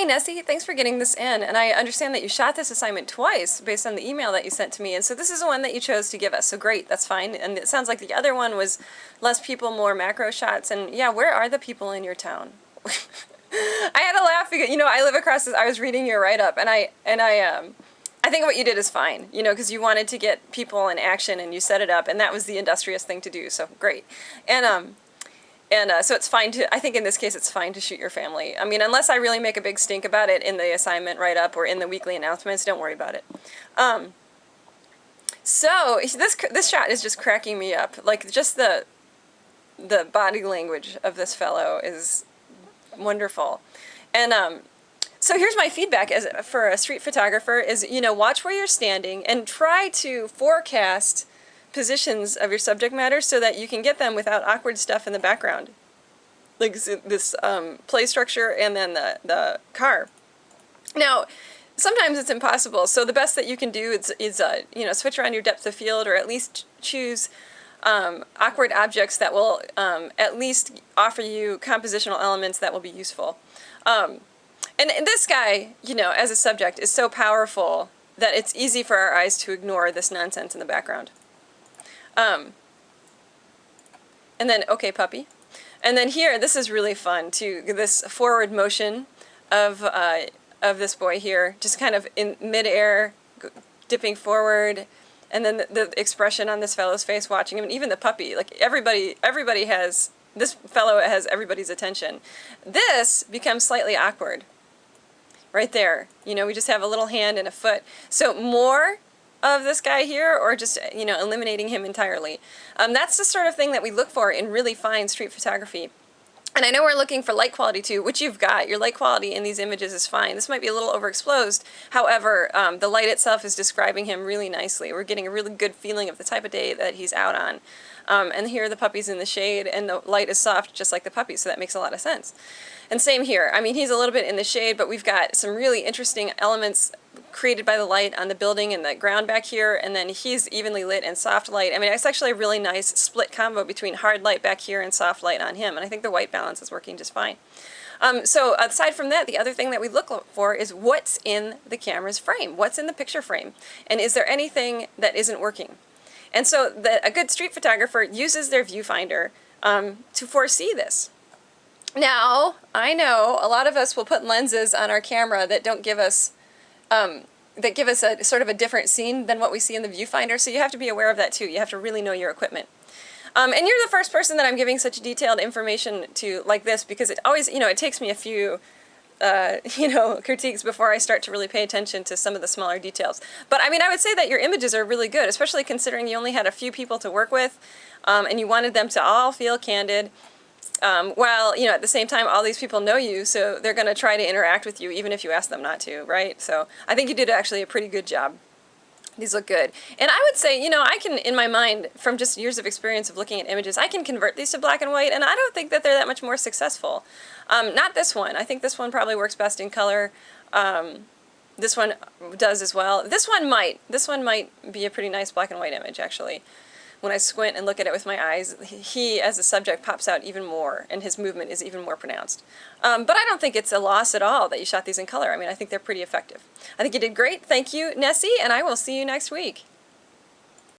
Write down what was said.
Nessie, thanks for getting this in, and I understand that you shot this assignment twice based on the email that you sent to me, and so this is the one that you chose to give us, so great, that's fine, and it sounds like the other one was less people, more macro shots, and yeah, where are the people in your town? I had to laugh because, I live across this, I was reading your write-up, and I think what you did is fine, because you wanted to get people in action, and you set it up, and that was the industrious thing to do, so great, and so it's fine to, I think in this case it's fine to shoot your family. I mean, unless I really make a big stink about it in the assignment write-up or in the weekly announcements, don't worry about it. So this shot is just cracking me up. Like, just the body language of this fellow is wonderful. And so here's my feedback for a street photographer is, watch where you're standing and try to forecast positions of your subject matter so that you can get them without awkward stuff in the background, like this play structure and then the car. Now, sometimes it's impossible, so the best that you can do is switch around your depth of field, or at least choose awkward objects that will at least offer you compositional elements that will be useful. And this guy, as a subject, is so powerful that it's easy for our eyes to ignore this nonsense in the background. And then, okay, puppy. And then here, this is really fun too. This forward motion of this boy here, just kind of in midair, dipping forward, and then the expression on this fellow's face watching him, and even the puppy. Like everybody has, this fellow has everybody's attention. This becomes slightly awkward, right there. We just have a little hand and a foot. So more of this guy here, or just eliminating him entirely. That's the sort of thing that we look for in really fine street photography. And I know we're looking for light quality too, which you've got. Your light quality in these images is fine. This might be a little overexposed. However, the light itself is describing him really nicely. We're getting a really good feeling of the type of day that he's out on. And here the puppy's in the shade, and the light is soft just like the puppy, so that makes a lot of sense. And same here. I mean, he's a little bit in the shade, but we've got some really interesting elements created by the light on the building and the ground back here, and then he's evenly lit and soft light. I mean, it's actually a really nice split combo between hard light back here and soft light on him, and I think the white balance is working just fine. So aside from that, the other thing that we look for is what's in the camera's frame, what's in the picture frame, and is there anything that isn't working? And so a good street photographer uses their viewfinder to foresee this. Now, I know a lot of us will put lenses on our camera that don't give us a sort of a different scene than what we see in the viewfinder, so you have to be aware of that too. You have to really know your equipment. And you're the first person that I'm giving such detailed information to like this, because it always, it takes me a few critiques before I start to really pay attention to some of the smaller details. But I mean, I would say that your images are really good, especially considering you only had a few people to work with, and you wanted them to all feel candid. While, at the same time, all these people know you, so they're going to try to interact with you even if you ask them not to, right? So I think you did actually a pretty good job. These look good. And I would say, I can, in my mind, from just years of experience of looking at images, I can convert these to black and white, and I don't think that they're that much more successful. Not this one. I think this one probably works best in color. This one does as well. This one might be a pretty nice black and white image, actually. When I squint and look at it with my eyes, he, as a subject, pops out even more, and his movement is even more pronounced. But I don't think it's a loss at all that you shot these in color. I mean, I think they're pretty effective. I think you did great. Thank you, Nessie, and I will see you next week.